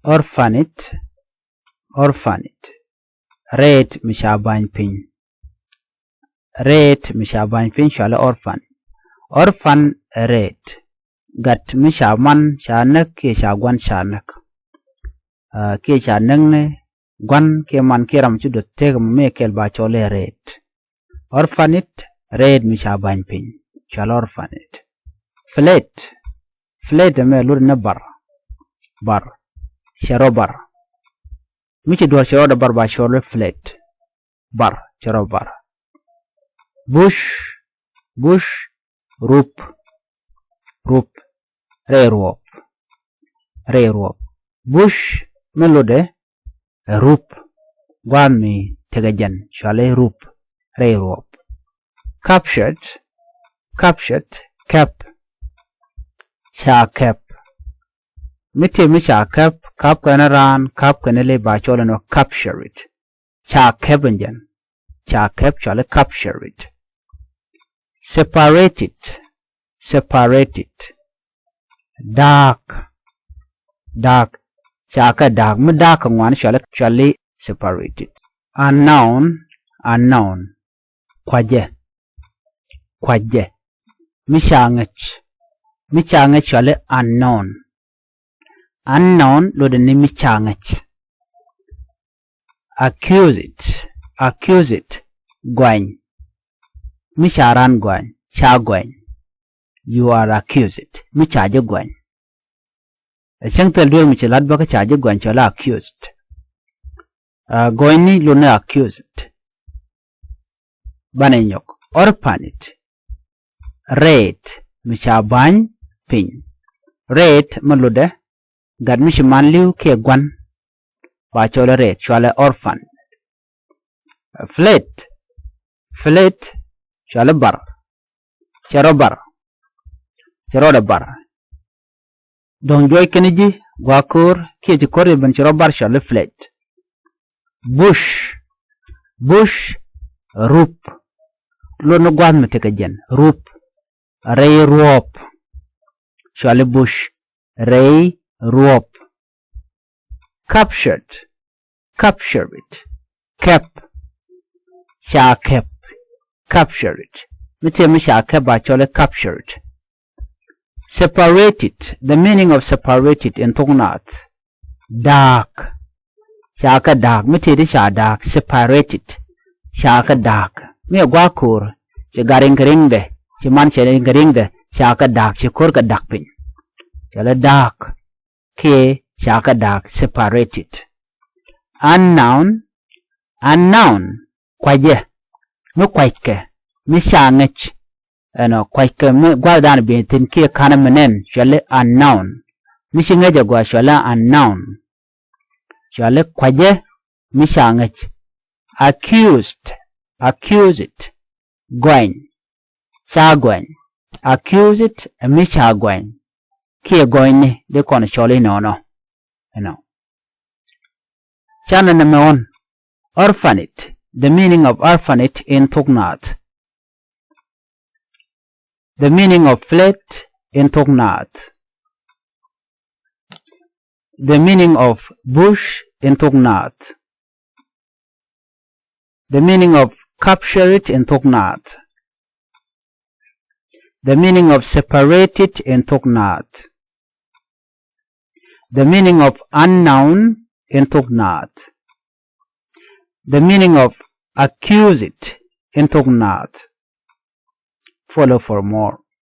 orphanage, orphanage. Rate mishabany piny. Rate mishabany piny shala orphan. Orphan rate. Gat mishaman shanak ke shagwan shanak. Ke shanang ne gwan ke man ke ram chudot teg me kel ba chole rate. Orphanage rate mishabany piny shala orphanage. Flat. Flat me lur na bar. Bar. Sharobar. Michi dwar sharo bar ba shole flat. Bar. Sharobar. Bush. Bush. Roop. Roop. Railrope. Railrope. Bush. Melode. Roop. Gwan mi tegajan. Shale roop. Railrope. Captured. Captured. Cap. Cha cap. Miti mi cha cap. Cap kana ran. Cap kana le ba chole no capture it. Cha cap enjan. Cha cap chole capture it. Separate it. Separate it. Dark. Dark. Chaka dark. Me dark ngwan shale separate it. Unknown. Unknown. Kwaje. Kwaje. Mishangach. Michangach shale unknown. Unknown lo de ni michangach. Accuse it. Accuse it. Gwany. Misharan gwany. Cha gwany. You are accused. Mi charge gwany. Sengpel duel mi chelad baka charge gwany chola accused. Gwany lo na accused. Banenyok. Orphanage. Rate. Mi chabany piny. Rate malude. Gad mi shimanliu ke gwan. Ba chola rate. Chola orphan. Flat. Flat. Chola bar. Charobar. Charoda bar. Don joy keniji. Gwakur. Kiechi kore ban charobar chola flat. Bush. Bush. Roop. Lo no gwan me teka jen. Roop. Ray rope. Chola bush. Ray rope. Captured. Capture it. Cap. Cha cap. Capture it. Mite mi cha cap ba chole capture it. Separate it. The meaning of separate it in Thok Nath. Dark. Chaka dark. Mite di cha dark. Separate it. Chaka dark. Mi gwakur. Si garing garing de. Si man garing garing de. Chaka dark. Si kur ka dark pin. Chala dark. Ke chaka dark. Separate it. Unknown. Unknown. Kwaje. Mi kwaike. Mi shangach. Ano kwaike mi gwadan bintin ke kana menen. Shale unknown. Mi shingaja gwa shale unknown. Shale kwaje. Mi shangach. Accused. Accuse it. Gwany. Cha gwany. Accuse it. Mi cha gwany. Ke gwany de kono shale no. Ano. Chana number 1. Orphanage. The meaning of orphanage in Thok Nath. The meaning of flat in Thok Nath. The meaning of bush in Thok Nath. The meaning of capture it in Thok Nath. The meaning of separate it in Thok Nath. The meaning of unknown in Thok Nath. The meaning of accuse it in Thok Nath. Follow for more.